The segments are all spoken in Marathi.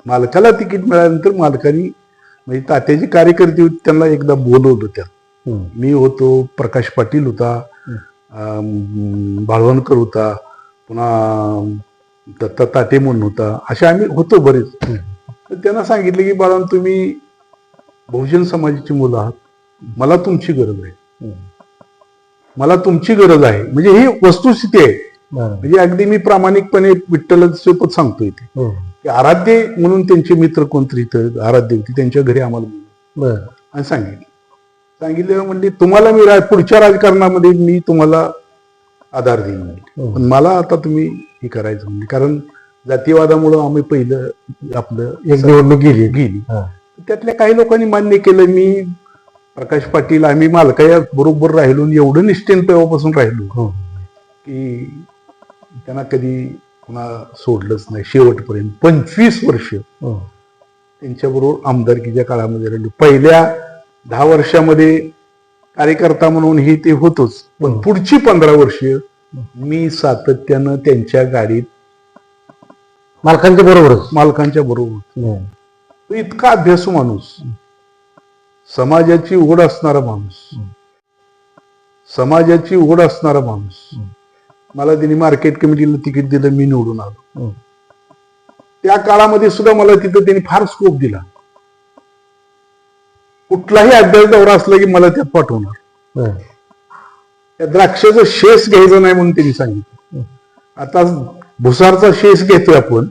मालकाला तिकीट मिळाल्यानंतर मालकाने म्हणजे तात्याची कार्यकर्ते होती त्यांना एकदा बोलवलं त्यात. मी होतो, प्रकाश पाटील होता, बाळवणकर होता, पुन्हा दत्ता ताटे म्हणून होता, असे आम्ही होतो बरेच. तर त्यांना सांगितलं की बाळा तुम्ही बहुजन समाजाची मुलं आहात, मला तुमची गरज आहे, मला तुमची गरज आहे. म्हणजे ही वस्तुस्थिती आहे. म्हणजे अगदी मी प्रामाणिकपणे विठ्ठल सोबत सांगतोय ते की आराध्य म्हणून त्यांचे मित्र कोणतरी इथं आराध्य होती त्यांच्या घरी आम्हाला बोलवलं आणि सांगितलं म्हणजे तुम्हाला मी पुढच्या राजकारणामध्ये मी तुम्हाला आधार देईन म्हणजे, पण मला आता तुम्ही हे करायचं म्हणजे, कारण जातीवादामुळं आम्ही पहिलं आपलं एक निवडणूक गेली. त्यातल्या काही लोकांनी मान्य केलं. मी प्रकाश पाटील आम्ही मालकाया बरोबर राहिलो, एवढं निष्ठेन तेव्हापासून राहिलो की त्यांना कधी पुन्हा सोडलंच नाही शेवटपर्यंत. 25 वर्ष त्यांच्याबरोबर आमदारकीच्या काळामध्ये राहिलो. पहिल्या 10 वर्षामध्ये कार्यकर्ता म्हणून हे ते होतोच, पण पुढची 15 वर्ष मी सातत्यानं त्यांच्या गाडीत मालकांच्या बरोबर. इतका अभ्यासू माणूस, समाजाची ओढ असणारा माणूस. मला त्यांनी मार्केट कमिटीला तिकीट दिलं, मी निवडून आलो. त्या काळामध्ये सुद्धा मला तिथं त्यांनी फार स्कोप दिला. कुठलाही अभ्यास दौरा असला की मला त्यात पाठवणार. त्या द्राक्षाचं शेस घ्यायचं नाही म्हणून त्यांनी सांगितलं. आता भुसारचा शेस घेतोय आपण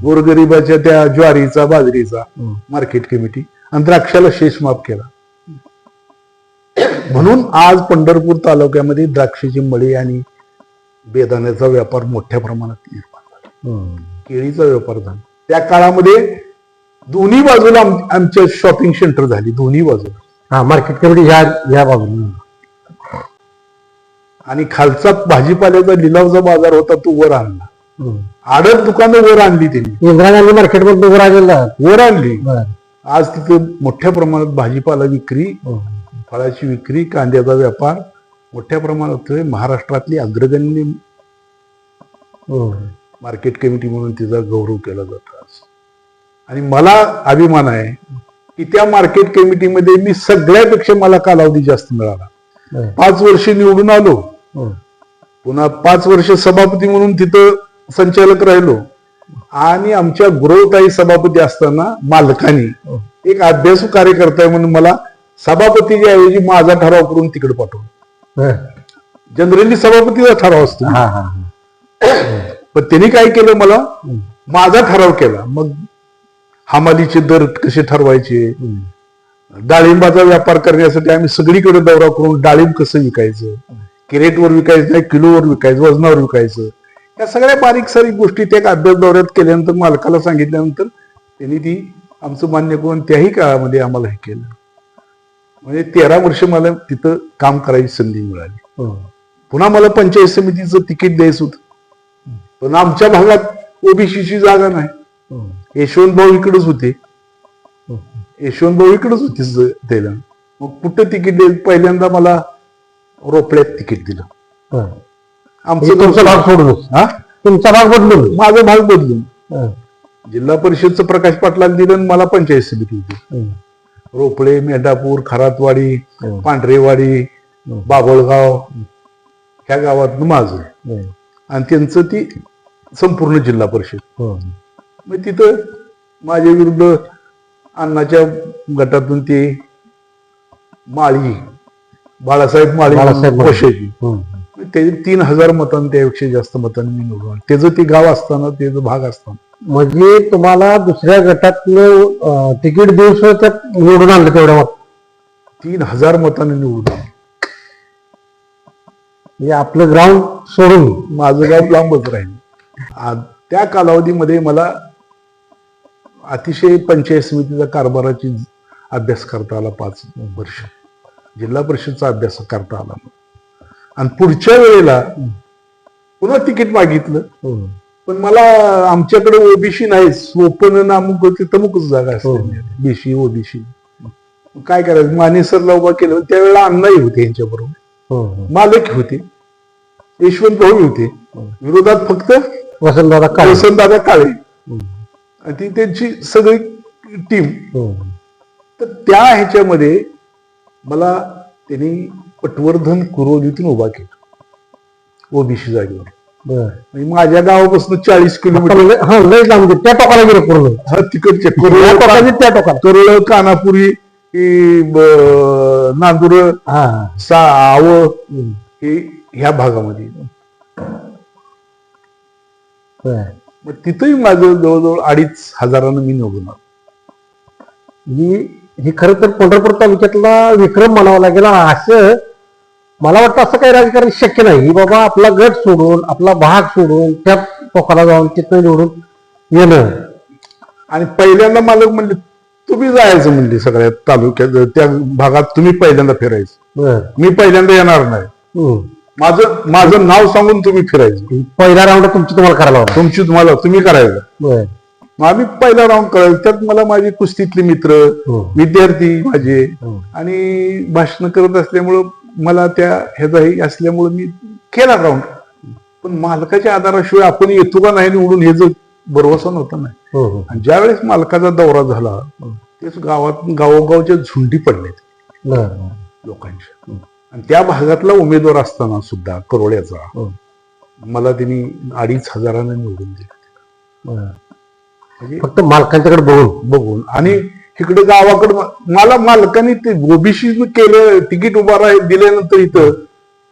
गोरगरिबाच्या त्या ज्वारीचा बाजरीचा मार्केट कमिटी, आणि द्राक्षाला शेष माफ केला. म्हणून आज पंढरपूर तालुक्यामध्ये द्राक्षाची मळी आणि बेदाण्याचा व्यापार मोठ्या प्रमाणात निर्माण झाला. केळीचा व्यापार झाला. त्या काळामध्ये दोन्ही बाजूला आमच्या शॉपिंग सेंटर झाली, दोन्ही बाजूला मार्केट कमिटी ह्या बाजूला. आणि खालचा भाजीपाल्याचा लिलावचा बाजार होता तो वर आणला. आडत दुकानं वर आणली त्यांनी, इंदिरा गांधी मार्केटमध्ये वर आणली. आज तिथं मोठ्या प्रमाणात भाजीपाला विक्री, फळाची विक्री, कांद्याचा व्यापार मोठ्या प्रमाणात होतोय. महाराष्ट्रातली अग्रगण्य मार्केट कमिटी म्हणून तिचा गौरव केला जातो आज. आणि मला अभिमान आहे की त्या मार्केट कमिटीमध्ये मी सगळ्यापेक्षा मला कालावधी जास्त मिळाला. 5 वर्ष निवडून आलो, पुन्हा 5 वर्ष सभापती म्हणून तिथं संचालक राहिलो. आणि आमच्या गुरवताई सभापती असताना मालकाने एक अभ्यासू कार्यकर्ता आहे म्हणून मला सभापतीच्या ऐवजी माझा ठराव करून तिकडे पाठवलं. जनरली सभापतीचा ठराव असतो, पण त्यांनी काय केलं, मला माझा ठराव केला. मग हमालीचे दर कसे ठरवायचे, डाळिंबाचा व्यापार करण्यासाठी आम्ही सगळीकडे दौरा करून डाळिंब कसं विकायचं, किरेटवर विकायचं नाही, किलोवर विकायचं, वजनावर विकायचं, या सगळ्या बारीक सारीक गोष्टी त्या अभ्यास दौऱ्यात केल्यानंतर मालकाला सांगितल्यानंतर त्यांनी ती आमचं मान्य करून त्याही काळामध्ये आम्हाला हे केलं. म्हणजे 13 वर्ष मला तिथं काम करायची संधी मिळाली. पुन्हा मला पंचायत समितीचं तिकीट द्यायचं होतं, पण आमच्या भागात ओबीसीची जागा नाही. यशवंत भाऊ इकडेच होते द्यायला. मग कुठं तिकीट द्यायचं, पहिल्यांदा मला रोपड्यात तिकीट दिलं. तुमचा भाग सोडून तुमचा भाग बदलून माझा भाग बदलून जिल्हा परिषदचं प्रकाश पाटलाला दिलं आणि मला पंचायत समिती होती. रोपडे, मेंढापूर, खरातवाडी, पांढरेवाडी, बाबळगाव ह्या गावात माझं आणि त्यांचं ती संपूर्ण जिल्हा परिषद. मग तिथं माझ्या विरुद्ध अण्णाच्या गटातून ते माळी बाळासाहेब माळी ते 3000 मतांनी त्यापेक्षा जास्त मतांनी मी निवडून, त्याचं ते गाव असताना, त्याचं भाग असताना. म्हणजे तुम्हाला दुसऱ्या गटातलं तिकीट देऊन सुद्धा निवडून आणलं तेवढ्या 3000 मतांनी निवडून आणलं. म्हणजे आपलं ग्राउंड सोडून माझं गाव लांबच राहील. त्या कालावधीमध्ये मला अतिशय पंचायत समितीचा कारभाराची अभ्यास करता आला. 5 वर्ष जिल्हा परिषदचा अभ्यास करता आला. आणि पुढच्या वेळेला पुन्हा तिकीट मागितलं, पण मला आमच्याकडे ओबीसी नाहीच, ओपन अमुक तमुकच जागा असते, बीसी ओबीसी. काय करायचं, मानेसरला उभा केलं. त्यावेळेला अण्णाही होते यांच्या बरोबर, मालक होते, यशवंत भाऊ होते. विरोधात फक्त वसंतदादा काळे. आणि ती त्यांची सगळी टीम. हो. तर त्या ह्याच्यामध्ये मला त्यांनी पटवर्धन कुरोलीतून उभा केला ओबीसी जागेवर. बर. म्हणजे माझ्या गावापासून 40 किलोमीटर हा लय लांब त्या टोकाला गेलं पूर्ण. हा तिकडचे या टोकाची त्या टोकाला. करोळ कानापुरी नांदुर हा. आव हे ह्या भागामध्ये. बर. मग तिथंही माझं जवळजवळ 2,500 मी निवडून आलो. ही खरं तर पंढरपूर तालुक्यातला विक्रम म्हणावा लागेल. असं मला वाटतं असं काही राजकारण शक्य नाही. बाबा आपला गट सोडून आपला भाग सोडून त्या टोकाला जाऊन तिथं निवडून येणं. आणि पहिल्यांदा मला म्हणले तुम्ही जायचं म्हणले सगळ्या तालुक्यात त्या भागात तुम्ही पहिल्यांदा फिरायचं. बर. मी पहिल्यांदा येणार नाही. माझं नाव सांगून तुम्ही फिरायचं. पहिला राऊंड तुम्हाला करायला हवा. तुम्ही करायचं. बर. मग आम्ही पहिला राऊंड करायचं. त्यात मला माझे कुस्तीतले मित्र विद्यार्थी माझे आणि भाषण करत असल्यामुळं मला त्या ह्याचाही असल्यामुळं मी केला राऊंड. पण मालकाच्या आधाराशिवाय आपण येतो का नाही निवडून हे जर भरवसा नव्हता नाही. आणि ज्या वेळेस मालकाचा दौरा झाला तेच गावोगावच्या झुंडी पडल्यात लोकांच्या. आणि त्या भागातला उमेदवार असताना सुद्धा करोळ्याचा मला त्यांनी 2,500 निवडून दिलं. म्हणजे फक्त मालकांच्याकडे बघून आणि इकडे गावाकडे मला मालकांनी ते ओबीसी केलं तिकीट उभा दिल्यानंतर इथं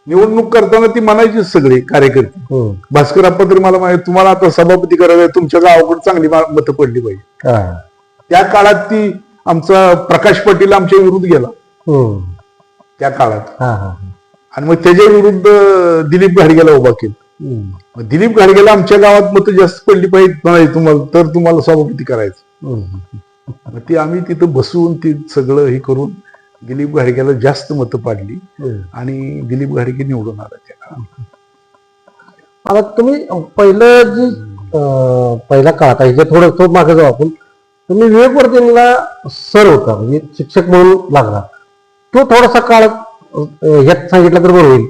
निवडणूक करताना ती म्हणायची सगळे कार्यकर्ते. भास्कर अप्पा तरी मला माहिती तुम्हाला आता सभापती करायला तुमच्या गावाकडे चांगली मतं पडली पाहिजे. त्या काळात ती आमचा प्रकाश पाटील आमच्या विरुद्ध गेला त्या काळात. आणि मग त्याच्या विरुद्ध दिलीप घाडगेला उभा केला. मग दिलीप घाडगेला आमच्या गावात मतं जास्त पडली पाहिजे तुम्हाला तर तुम्हाला सभापती करायचं. मग ती आम्ही तिथं बसून ती सगळं हे करून दिलीप घाडगेला जास्त मतं पाडली आणि दिलीप घाडगे निवडून आला त्या काळात. आता तुम्ही पहिलं जी पहिल्या काळात आहे थोडं मागे जाऊ आपण. तुम्ही विवेकवर्धनला सर होता म्हणजे शिक्षक म्हणून लागला. तो थोडासा काळ ह्यात सांगितलं तर बरोबर होईल.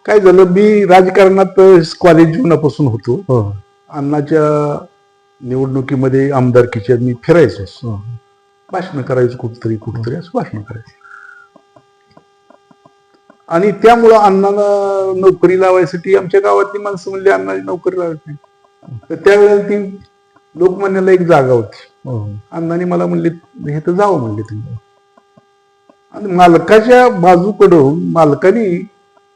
काय झालं मी राजकारणात कॉलेज जीवनापासून होतो. अण्णाच्या निवडणुकीमध्ये आमदारकीच्या मी फिरायचो. भाषण करायचं कुठतरी असं भाषण करायचं. आणि त्यामुळं अण्णाला नोकरी लावायसाठी आमच्या गावातली माणसं म्हणली अण्णाची नोकरी लावायची नाही. तर त्यावेळेला ती लोकमान्याला एक जागा होती. अण्णाने मला म्हणले हे तर जावं म्हणले तुम्ही. आणि मालकाच्या बाजूकडून मालकाने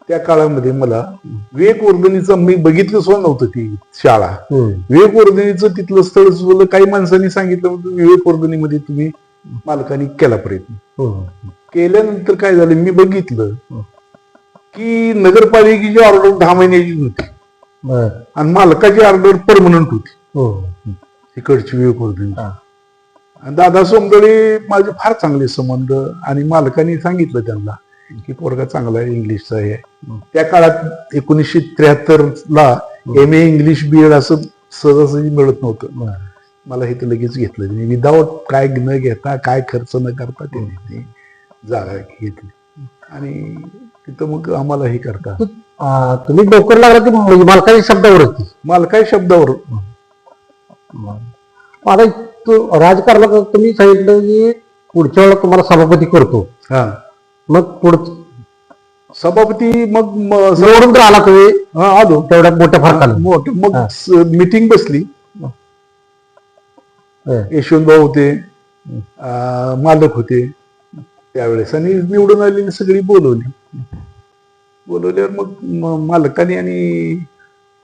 त्या काळामध्ये मला विवेकवर्धिनीचं मी बघितलं सुद्धा नव्हतं ती शाळा. विवेकवर्धिनीचं तिथलं स्थळ सुद्धा काही माणसांनी सांगितलं विवेकवर्धिनीमध्ये तुम्ही मालकाने केला प्रयत्न. केल्यानंतर काय झालं मी बघितलं की नगरपालिकेची ऑर्डर 10 महिन्याची होती आणि मालकाची ऑर्डर परमनंट होती इकडची विवेकवर्धिनी. आणि दादा सोमदळे माझे फार चांगले संबंध आणि मालकाने सांगितलं त्यांना की पोरगा चांगला आहे इंग्लिशचा आहे. त्या काळात 1973 MA इंग्लिश BEd असं सहजासहजी मिळत नव्हतं. मला हे तर लगेच घेतलं त्यांनी विदाऊट काय न घेता काय खर्च न करता त्यांनी जागा घेतली आणि तिथं मग आम्हाला हे करता. तुम्ही नोकर लागला ती मालकाच्या शब्दावर होती. मालकाच्या शब्दावर. आता राजकारणात तुम्ही सांगितलं की पुढच्या वेळेला तुम्हाला सभापती करतो. मग पुढचं सभापती मग निवडून तर आला तुम्ही. आलो तेवढ्या मोठ्या फरकानं. मग मीटिंग बसली. यशवंत भाऊ होते मालक होते त्यावेळेस आणि निवडून आलेली सगळी बोलवल्यावर मग मालकाने आणि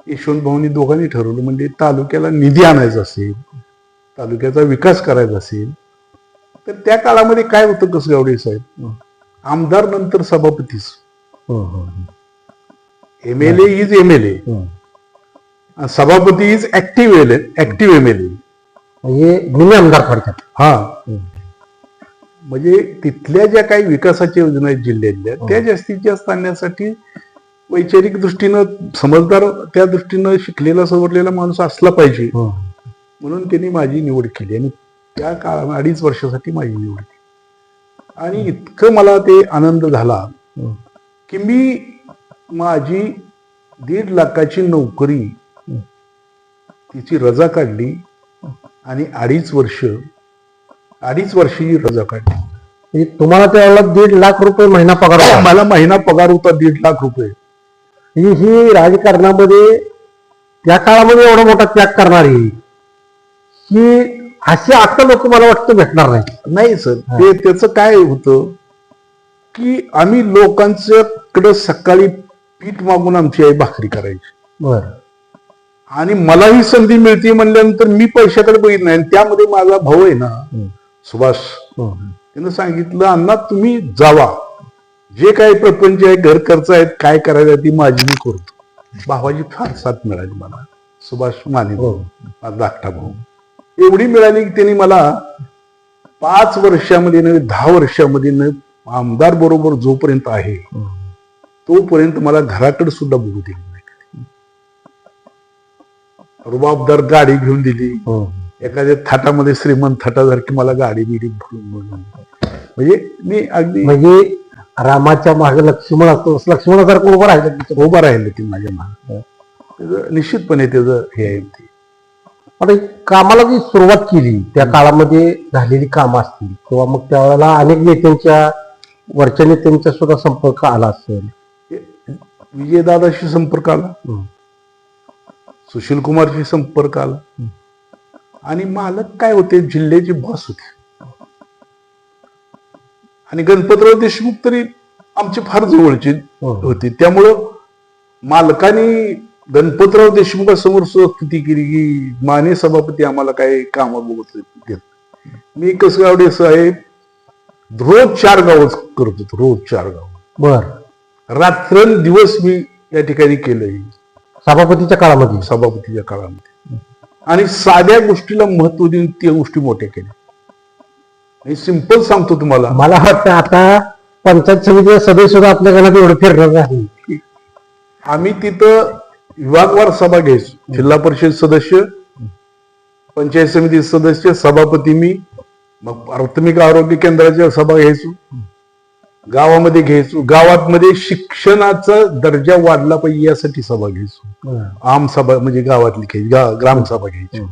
यशवंत भाऊनी दोघांनी ठरवलं म्हणजे तालुक्याला निधी आणायचा असेल तालुक्याचा विकास करायचा असेल तर त्या काळामध्ये काय होतं कसगावडे साहेब आमदार नंतर सभापतीच. MLA इज MLA सभापती इज ऍक्टिव्ह MLA म्हणजे आमदार थोडक्यात. म्हणजे तिथल्या ज्या काही विकासाच्या योजना आहेत जिल्ह्यातल्या त्या जास्तीत जास्त आणण्यासाठी वैचारिक दृष्टीनं समजदार त्या दृष्टीनं शिकलेला सवरलेला माणूस असला पाहिजे म्हणून त्यांनी माझी निवड केली आणि त्या काळात 2.5 वर्षासाठी माझी निवड केली. आणि इतकं मला ते आनंद झाला की मी माझी 1.5 लाखाची नोकरी तिची रजा काढली आणि अडीच वर्षी रजा काढली. म्हणजे तुम्हाला त्यावेळेला 1.5 लाख रुपये महिना पगार होता. मला महिना पगार होता 1.5 लाख रुपये. ही राजकारणामध्ये त्या काळामध्ये एवढा मोठा त्याग करणारी ही अशी आता लोक मला वाटतं भेटणार नाही सर. ते त्याचं काय होतं की आम्ही लोकांच्याकडे सकाळी पीठ मागून आमची आई भाकरी करायची. बरं. आणि मला ही संधी मिळते म्हणल्यानंतर मी पैशाकडे बघितलं नाही. आणि त्यामध्ये माझा भाऊ आहे ना सुभाष, त्यानं सांगितलं अण्णा तुम्ही जावा, जे काही प्रपंच आहे घर खर्च आहेत काय करायचं ती माझी मी करतो. भावाची फार साथ मिळाली मला. सुभाष माने माझा धाकटा भाऊ एवढी मिळाली की त्यांनी मला 5 वर्षामध्ये न 10 वर्षामध्ये न आमदार बरोबर जोपर्यंत आहे तोपर्यंत मला घराकडे सुद्धा बघू दिली नाही. रुबाबदार गाडी घेऊन दिली. एखाद्या थाटामध्ये श्रीमंत थाटासारखी मला गाडी बिडी म्हणजे मी अगदी म्हणजे रामाच्या मागे लक्ष्मण असतो लक्ष्मणासारखं उभं राहिलं ती माझ्या मागे. निश्चितपणे त्याचं हे आहे ते. आता कामाला जी सुरुवात केली त्या काळामध्ये झालेली कामं असतील किंवा मग त्यावेळेला अनेक नेत्यांच्या वरच्या नेत्यांच्या सुद्धा संपर्क आला असेल. विजयदादाशी संपर्क आला, सुशील कुमारशी संपर्क आला. आणि मालक काय होते जिल्ह्याचे बॉस होते. आणि गणपतराव देशमुख तरी आमचे फार जवळचे होते. त्यामुळं मालकाने गणपतराव देशमुखासमोर स्तुती केली की माने सभापती आम्हाला काही काम बघत देत. मी कसगावडे साहेब रोज 4 गाव करत होतो, रोज 4 गाव. बर. रात्रंदिवस मी या ठिकाणी केलंय सभापतीच्या काळामध्ये. आणि साध्या गोष्टीला महत्व देऊन त्या गोष्टी मोठ्या केल्या. मी सिंपल सांगतो तुम्हाला, मला वाटतं आता पंचायत समितीचे सदस्य सुद्धा आपल्या घरात एवढं फिरणार नाही. आम्ही तिथं विभागवार सभा घ्यायचो. जिल्हा परिषद सदस्य, पंचायत समिती सदस्य, सभापती मी. मग प्राथमिक आरोग्य केंद्राच्या सभा घ्यायचो, गावामध्ये घ्यायचो. गावामध्ये शिक्षणाचा दर्जा वाढला पाहिजे यासाठी सभा घ्यायचो. आम सभा म्हणजे गावातली घ्यायची, ग्रामसभा घ्यायची.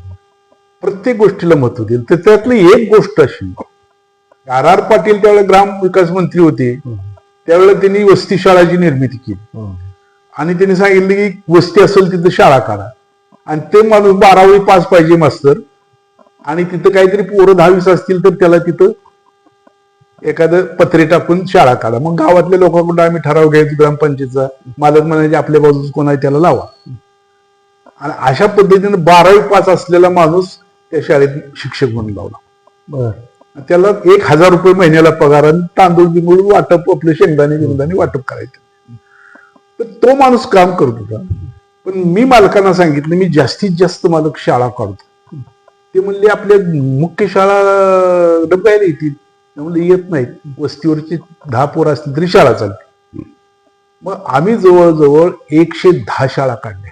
प्रत्येक गोष्टीला महत्व दिलं. तर त्यातली एक गोष्ट अशी, R.R. पाटील त्यावेळेला ग्राम विकास मंत्री होते. त्यावेळेला त्यांनी वस्ती शाळाची निर्मिती केली. आणि त्यांनी सांगितलं की वस्ती असेल तिथं शाळा काढा. आणि ते माणूस 12वी पास पाहिजे मास्तर. आणि तिथं काहीतरी पोरं 10वीस असतील तर त्याला तिथं एखादं पत्रे टाकून शाळा काढा. मग गावातल्या लोकांकडून आम्ही ठराव घ्यायचो ग्रामपंचायतचा. मालक म्हणायचे आपल्या बाजूच कोण आहे त्याला लावा. आणि अशा पद्धतीने 12वी पास असलेला माणूस त्या शाळेत शिक्षक म्हणून लावला. त्याला 1000 रुपये महिन्याला पगार आणि तांदूळ बिंदूळ वाटप, आपले शेंगदाणे वाटप करायचं. तर तो माणूस काम करत होता. पण मी मालकांना सांगितलं मी जास्तीत जास्त मालक शाळा काढतो. ते म्हणले आपल्या मुख्य शाळा डब्याला येतील. म्हणले येत नाहीत, वस्तीवरची 10 पोरं असतील तरी शाळा चालते. मग आम्ही जवळजवळ 110 शाळा काढल्या.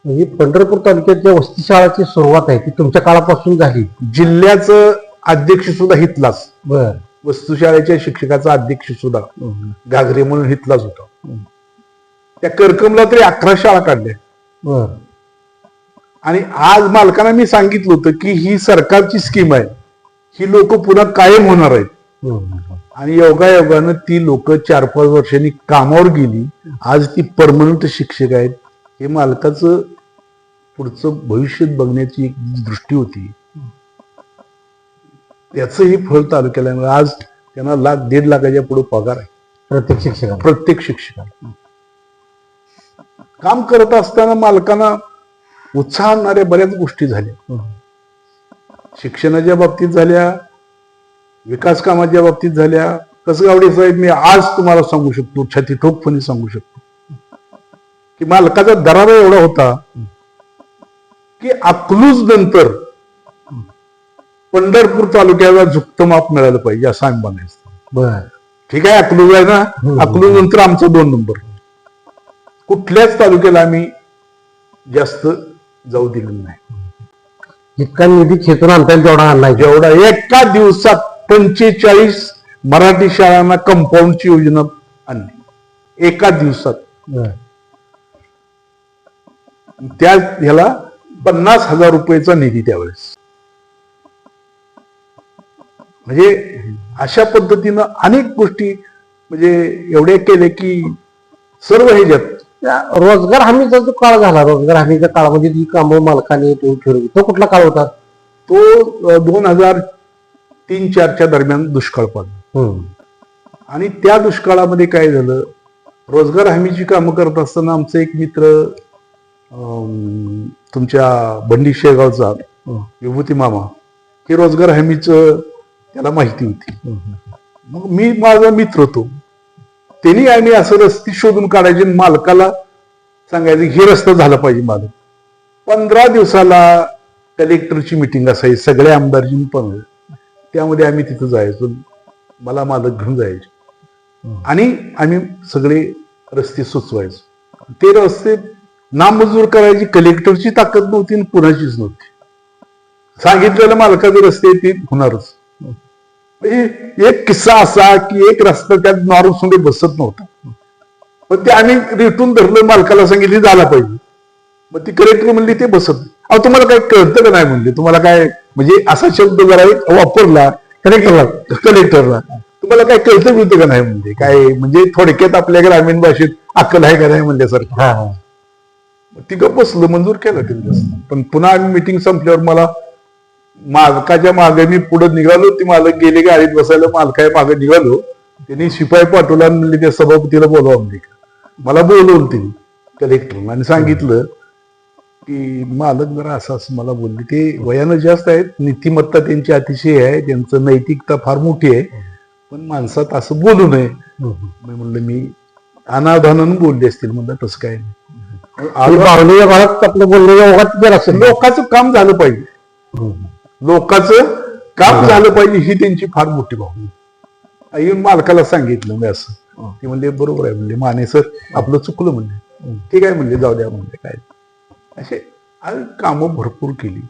म्हणजे पंढरपूर तालुक्यात ज्या वस्ती शाळाची सुरुवात आहे ती तुमच्या काळापासून झाली. जिल्ह्याचं अध्यक्ष सुद्धा हितलाच. बर. वस्तू शाळेच्या शिक्षकाचा अध्यक्ष सुद्धा घागरे म्हणून हितलाच होता. त्या करकमला तरी 11 शाळा काढल्या. बर. आणि आज मालकांना मी सांगितलं होतं की ही सरकारची स्कीम आहे, ही लोक पुन्हा कायम होणार आहेत. आणि योगायोगानं ती लोक 4-5 वर्षांनी कामावर गेली. आज ती परमनंट शिक्षक आहेत. हे मालकाचं पुढचं भविष्य बघण्याची एक दृष्टी होती. त्याचंही फळ तालुक्याला आज त्यांना 1.5 लाखाच्या पुढे पगार आहे प्रत्येक शिक्षकाला. काम करत असताना मालकांना उत्साह आणणाऱ्या बऱ्याच गोष्टी झाल्या. शिक्षणाच्या बाबतीत झाल्या, विकास कामाच्या बाबतीत झाल्या. कसगावडे साहेब मी आज तुम्हाला सांगू शकतो, छाती ठोकपणे सांगू शकतो की मालकाचा दरारा एवढा होता की अकलूज नंतर पंढरपूर तालुक्याला झुकतं माप मिळालं पाहिजे असं आम्ही म्हणायचं. बर. ठीक आहे, अकलूज आहे ना, अकलूज नंतर आमचा 2 नंबर. कुठल्याच तालुक्याला आम्ही जास्त जाऊ दिलेलं नाही. जितका निधी खेचून आणता येईल तेवढा आणला. जेवढा एका दिवसात 45 मराठी शाळांना कंपाऊंडची योजना आणली एका दिवसात. त्या ह्याला 50,000 रुपयेचा निधी त्यावेळेस. म्हणजे अशा पद्धतीनं अनेक गोष्टी म्हणजे एवढे केले की सर्व ह्याच्यात त्या रोजगार हमीचा जो काळ झाला, रोजगार हमीच्या काळामध्ये जी कामं मालकाने ठरवली, तो कुठला काळ होता? तो 2003-04च्या दरम्यान दुष्काळ पडला. आणि त्या दुष्काळामध्ये काय झालं, रोजगार हमीची कामं करत असताना आमचे एक मित्र तुमच्या बंडी शेगावचा विभूती मामा, हे रोजगार हमीचं त्याला माहिती होती. मग मी माझा मित्र होतो, त्यांनी आम्ही असं रस्ते शोधून काढायचे, मालकाला सांगायचे हे रस्ता झाला पाहिजे मालक. 15 दिवसाला कलेक्टरची मिटिंग असायची, सगळ्या आमदारची पण, त्यामध्ये आम्ही तिथं जायचो, मला मालक घेऊन जायचे आणि आम्ही सगळे रस्ते सुचवायचो. ते रस्ते नामंजूर करायची कलेक्टरची ताकद नव्हती आणि कुणाचीच नव्हती. सांगितलेलं मालकाचे रस्ते ते होणारच. एक किस्सा असा की एक रस्ता त्यात नॉर्मसमध्ये बसत नव्हता, पण ते आम्ही रेटून धरलं, मालकाला सांगितले झाला पाहिजे. मग ती कलेक्टर म्हणली ते बसत. अहो तुम्हाला काय कळतं का नाही म्हणले, तुम्हाला काय म्हणजे असा शब्द जरा वापरला कलेक्टरला, तुम्हाला काय कळतं मिळतं का नाही म्हणजे, काय म्हणजे थोडक्यात आपल्या ग्रामीण भाषेत अक्कल आहे का नाही म्हणल्यासारखं. ती गप्प बसलं, मंजूर केलं त्यांनी. पण पुन्हा आम्ही मिटिंग संपल्यावर मला मालकाच्या मागे मी पुढे निघालो, ती मालक गेले गाडीत बसायला, मालकाच्या मागे निघालो, त्यांनी शिपाई पाठवला म्हणले त्या सभापतीला बोलवा म्हणजे. मला बोलवलं त्यांनी कलेक्टर आणि सांगितलं की मालक जरा असं असं मला बोलले, ते वयानं जास्त आहेत, नीतिमत्ता त्यांची अतिशय आहे, त्यांचं नैतिकता फार मोठी आहे, पण माणसात असं बोलू नये. मी म्हणलं मी अनाधानानं बोलले असतील, म्हणलं तसं काय नाही. आपलं बोलणं लोकांचं काम झालं पाहिजे, लोकांचं काम झालं पाहिजे ही त्यांची फार मोठी भावना. येऊन मालकाला सांगितलं मी असं, ते म्हणले बरोबर आहे म्हणले, माने सर आपलं चुकलं म्हणले, ठीक आहे म्हणले, जाऊ द्या म्हणले. काय असे कामं भरपूर केली.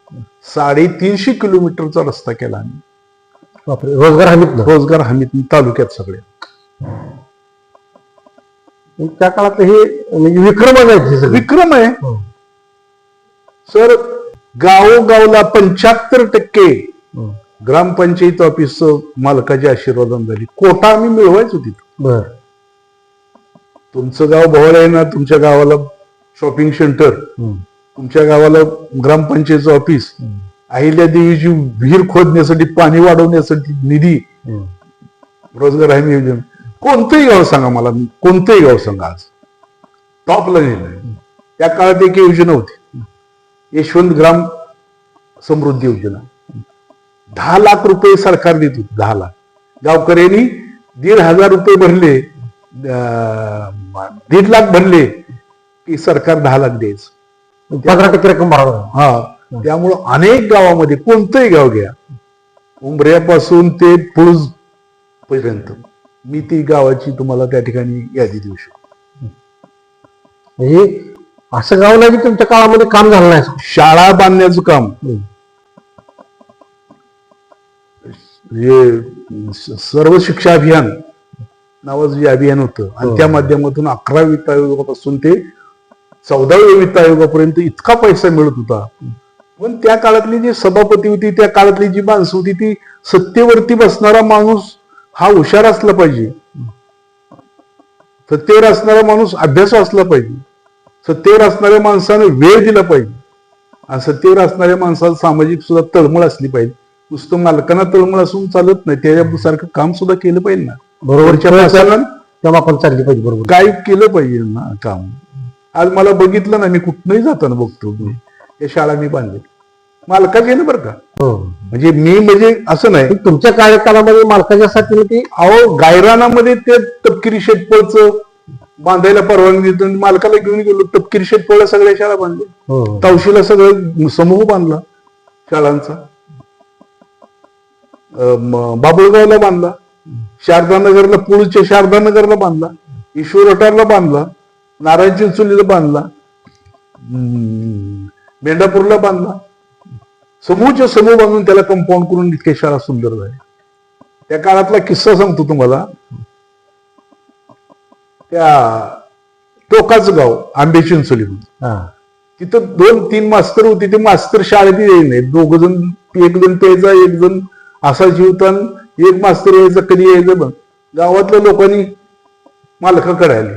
350 किलोमीटरचा रस्ता केला आम्ही रोजगार हमीत तालुक्यात सगळ्या. त्या काळात हे विक्रम आहे सर. गावोगावला 75% ग्रामपंचायत ऑफिस मालकाच्या आशीर्वादाने झाली. कोटा आम्ही मिळवायचो तिथं. तुमचं गाव भवर आहे ना, तुमच्या गावाला शॉपिंग सेंटर, तुमच्या गावाला ग्रामपंचायतचं ऑफिस, अहिल्या देवीची विहीर खोदण्यासाठी, पाणी वाढवण्यासाठी निधी, रोजगार हमी योजना. कोणतंही गाव सांगा मला, कोणतंही गाव सांगा आज टॉपला नेलं. त्या काळात एक योजना होती, यशवंत ग्राम समृद्धी योजना. 10 लाख रुपये सरकार देत होते. 10 लाख गावकऱ्यांनी 1,500 रुपये भरले, 1.5 लाख भरले की सरकार 10 लाख द्यायचं. 15% रक्कम भरावं. हा, त्यामुळं अनेक गावामध्ये, कोणतंही गाव घ्या, उंबऱ्यापासून ते पुळज पर्यंत, मी ती गावाची तुम्हाला त्या ठिकाणी यादी देऊ शकतो. म्हणजे असं गाव नाही की तुमच्या काळामध्ये काम झालं नाही. शाळा बांधण्याचं काम, सर्व शिक्षा अभियान नावाचं जे अभियान होतं, आणि त्या माध्यमातून 11वी वित्त आयोगापासून ते 14वी वित्त आयोगापर्यंत इतका पैसा मिळत होता. पण त्या काळातली जी सभापती होती, त्या काळातली जी माणसं होती, ती सत्तेवरती बसणारा माणूस हा हुशार असला पाहिजे, सत्तेवर असणारा माणूस अभ्यास असला पाहिजे, सत्तेवर असणाऱ्या माणसाने वेळ दिला पाहिजे, आणि सत्तेवर असणाऱ्या माणसाला सामाजिक सुद्धा तळमळ असली पाहिजे. नुसतं मालकांना तळमळ असून चालत नाही, त्याच्यासारखं काम सुद्धा केलं पाहिजे ना, बरोबरच्या माणसाला तेव्हा आपण चालली पाहिजे, बरोबर काय केलं पाहिजे ना काम. आज मला बघितलं ना, मी कुठनंही जाताना बघतो, या शाळा मी बांधले मालकाचे ना बरं का. म्हणजे मी म्हणजे असं नाही, तुमच्या कार्यकाळामध्ये मालकाच्यासाठी ती अहो गायरानामध्ये ते तपकिरी शेतफळचं बांधायला परवानगी देतो, मालकाला घेऊन गेलो, तपकिरी शेतफळ सगळ्या शाळा बांधल्या, तवशीला सगळं समूह बांधला शाळांचा, बाबुळगावला बांधला, शारदानगरला, पुळच्या शारदानगरला बांधला, ईश्वरटारला बांधला, नारायण चिंचोलीला बांधला, मेंढापूरला बांधला. समूहच्या समूह बांधून त्याला कंपाऊंड करून इतक्या शाळा सुंदर झाल्या. त्या काळातला किस्सा सांगतो तुम्हाला. त्या टोकाचं गाव आंबे चिंचोली, तिथं 2-3 मास्तर होते. ते मास्तर शाळेत येईल नाही, 2 जण, एक जण प्यायचा, एक जण असा जीवतान एक मास्तर यायचं कधी यायचं बघ, गावातल्या लोकांनी मालकाकडे आले,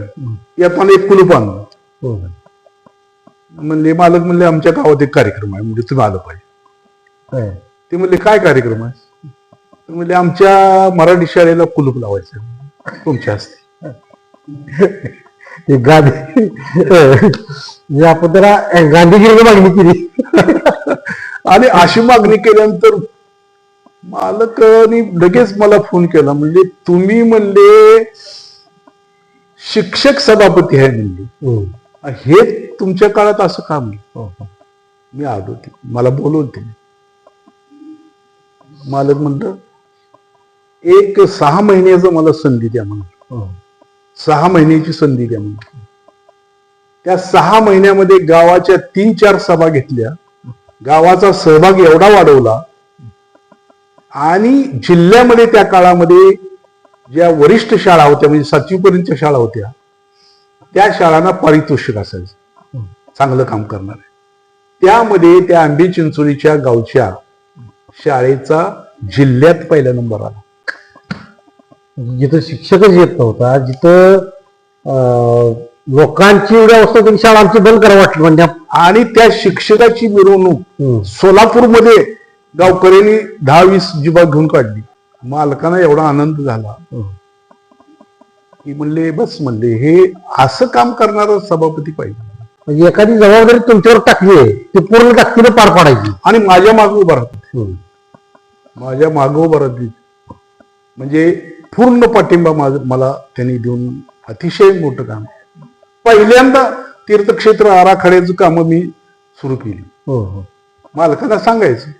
येताना एक कुलूप आणलं. म्हणले मालक म्हणले आमच्या गावात एक कार्यक्रम आहे, म्हणजे तुम्ही आलं पाहिजे. ते म्हणले काय कार्यक्रम आहे? म्हणले आमच्या मराठी शाळेला कुलूप लावायचं तुमच्या हस्ते. गांधी आपण त्याला गांधीगिरी मागणी केली. आणि अशी मागणी केल्यानंतर मालकाने लगेच मला फोन केला, म्हणजे तुम्ही म्हणले शिक्षक सभापती आहे म्हणले, हे तुमच्या काळात असं काम नाही. मी आलो ते मला बोलवते. मालक म्हणलं एक 6 महिन्याचं मला संधी द्या म्हणून, 6 महिन्याची संधी द्या म्हणून. त्या 6 महिन्यामध्ये गावाच्या 3-4 सभा घेतल्या, गावाचा सहभाग एवढा वाढवला आणि जिल्ह्यामध्ये त्या काळामध्ये ज्या वरिष्ठ शाळा होत्या म्हणजे 7वी पर्यंतच्या शाळा होत्या, त्या शाळांना पारितोषिक असायचं चांगलं काम करणार. त्यामध्ये त्या आंबे चिंचोलीच्या गावच्या शाळेचा जिल्ह्यात पहिला नंबर आला. जिथं शिक्षकच येत नव्हता, जिथं लोकांची एवढी अवस्था तरी शाळा आमची बंद करावं वाटलं म्हणजे. आणि त्या शिक्षकाची मिरवणूक सोलापूरमध्ये गावकऱ्यांनी 10-20 जिबा घेऊन काढली. मालकांना एवढा आनंद झाला की म्हणले बस म्हणले हे असं काम करणारा सभापती पाहिजे. म्हणजे एखादी जबाबदारी तुमच्यावर टाकली आहे ती पूर्ण ताकदीने पार पाडायची. आणि माझ्या मागे उभा राहतो, माझ्या मागे उभा राहते म्हणजे पूर्ण पाठिंबा मला त्यांनी देऊन अतिशय मोठं काम. पहिल्यांदा तीर्थक्षेत्र आराखड्याचं काम मी सुरू केली. मालकांना सांगायचं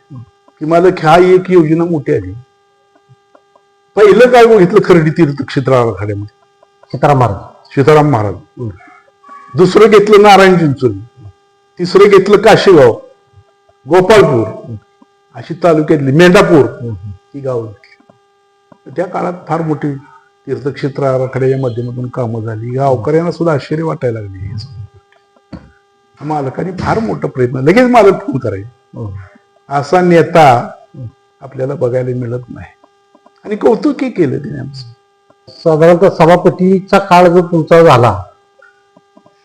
की मालक हा एक योजना मोठी आली. पहिलं काय बघितलं खर्डी तीर्थक्षेत्र आराखड्यामध्ये सीताराम महाराज. दुसरं घेतलं नारायण चिंचोली, तिसरं घेतलं काशीगाव, गोपाळपूर अशी तालुक्यातली मेंढापूर ही गाव. त्या काळात फार मोठी तीर्थक्षेत्र आराखड्याच्या माध्यमातून कामं झाली. गावकऱ्यांना सुद्धा आश्चर्य वाटायला लागले. मालकाने फार मोठा प्रयत्न, लगेच मालक फोन करायचे. असा नेता आपल्याला बघायला मिळत नाही आणि कौतुकही केलं त्याने आमचं. साधारणतः सभापतीचा काळ जो तुमचा झाला,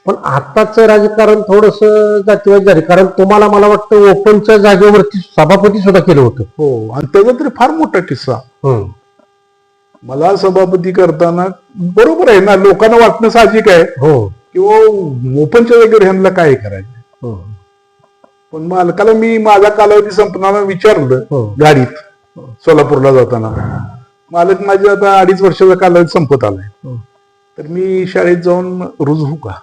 पण आताच राजकारण थोडस जातीवाद झाले. कारण तुम्हाला मला वाटतं ओपनच्या जागेवरती सभापती सुद्धा केलं होतं. हो, आणि त्याचा तरी फार मोठा किस्सा. मला सभापती करताना बरोबर आहे ना, लोकांना वाटणं साहजिक आहे किंवा ओपनच्या जागेवर ह्यांना काय करायचं. पण मालकाला मी माझा कालावधी संपताना विचारलं गाडीत सोलापूरला जाताना, मालक माझे आता 2.5 वर्षाचा कालावधी संपत आलाय, तर मी शाळेत जाऊन रुजू होऊ का,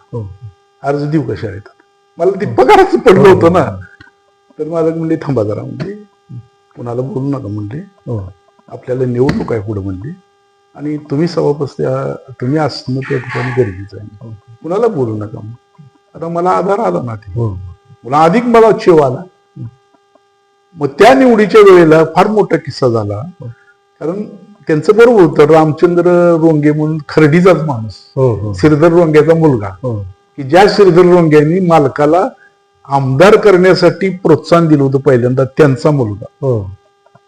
अर्ज देऊ का शाळेत. मला ती पगाराच पडलं होतं ना. तर मालक म्हणले थांबा जरा, म्हणजे कुणाला बोलू नका म्हणले, आपल्याला निवडणूक आहे पुढे म्हणले, आणि तुम्ही सभापती तुम्ही असणं त्या ठिकाणी गरजेचं आहे, कुणाला बोलू नका. आता मला आधार आला ना, ते मला अधिक मला चेव आला. मग त्या निवडीच्या वेळेला फार मोठा किस्सा झाला. कारण त्यांचं बरोबर होतं, रामचंद्र रोंगे म्हणून खर्डीचाच माणूस, श्रीधर रोंग्याचा मुलगा, की ज्या श्रीधर रोंग्यांनी मालकाला आमदार करण्यासाठी प्रोत्साहन दिलं होतं पहिल्यांदा, त्यांचा मुलगा.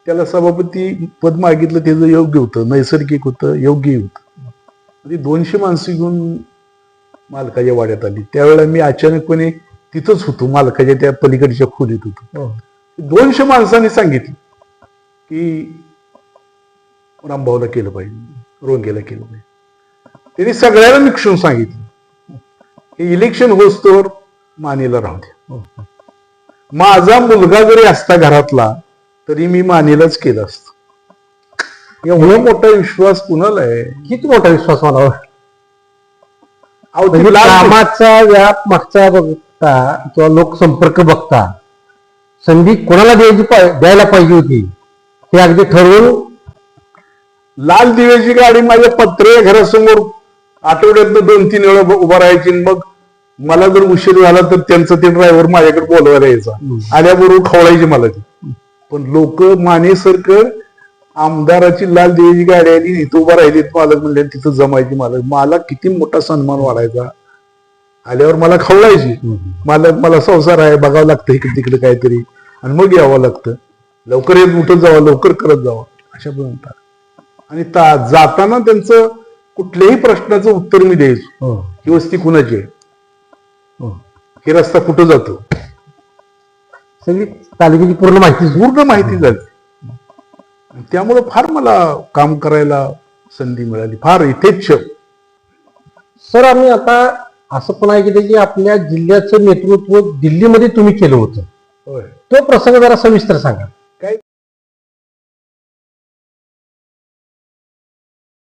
त्याला सभापती पद मागितलं, त्याचं योग्य होतं, नैसर्गिक होतं, योग्य होतं. 200 माणसं घेऊन मालकाच्या वाड्यात आली. त्यावेळेला मी अचानकपणे तिथंच होतो, मालकाच्या त्या पलीकडच्या खोलीत होतो. 200 माणसांनी सांगितलं की रामभाऊला केलं पाहिजे, रोंगेला केलं पाहिजे. त्यांनी सगळ्याला निक्षून सांगितलं की इलेक्शन होस्तोवर मानेला राहू द्या. माझा मुलगा जरी असता घरातला तरी मी मानेलाच केलं असतं. एवढा मोठा विश्वास कुणाला आहे? किती मोठा विश्वास मला. म्हणजे कामाचा व्याप मागचा बघता किंवा लोकसंपर्क बघता संधी कोणाला द्यायला पाहिजे होती ते अगदी ठरवून. लाल दिव्याची गाडी माझ्या पत्रे घरासमोर आठवड्यात 2-3 वेळा उभा राहायची. मग मला जर उशीर झाला तर त्यांचा ते ड्रायव्हर माझ्याकडे बोलवायला यायचा, आल्याबरोबर खवळायची मला ती. पण लोक माने सरकर आमदाराची लाल दिव्याची गाडी आली, इथं उभा राहिली, मालक म्हणले तिथं जमायची. मला किती मोठा सन्मान वाढायचा. आल्यावर मला खवळायची, मालक मला संसार आहे, बघावं लागतं इकडे तिकडे काहीतरी, आणि मग यावं लागतं, लवकर येत उठत जावं, लवकर करत जावं, अशा म्हणतात. आणि जाताना त्यांचं कुठल्याही प्रश्नाचं उत्तर मी द्यायचो. हो, ही वस्ती कुणाची आहे, हो. हे रस्ता कुठं जातो, सगळी तालुक्याची पूर्ण पूर्ण माहिती झाली. त्यामुळं फार मला काम करायला संधी मिळाली, फार यथेच्छ. सर आम्ही आता असं पण ऐकलं की आपल्या जिल्ह्याचं नेतृत्व दिल्लीमध्ये तुम्ही केलं होतं, होय. तो प्रसंग जरा सविस्तर सांगा.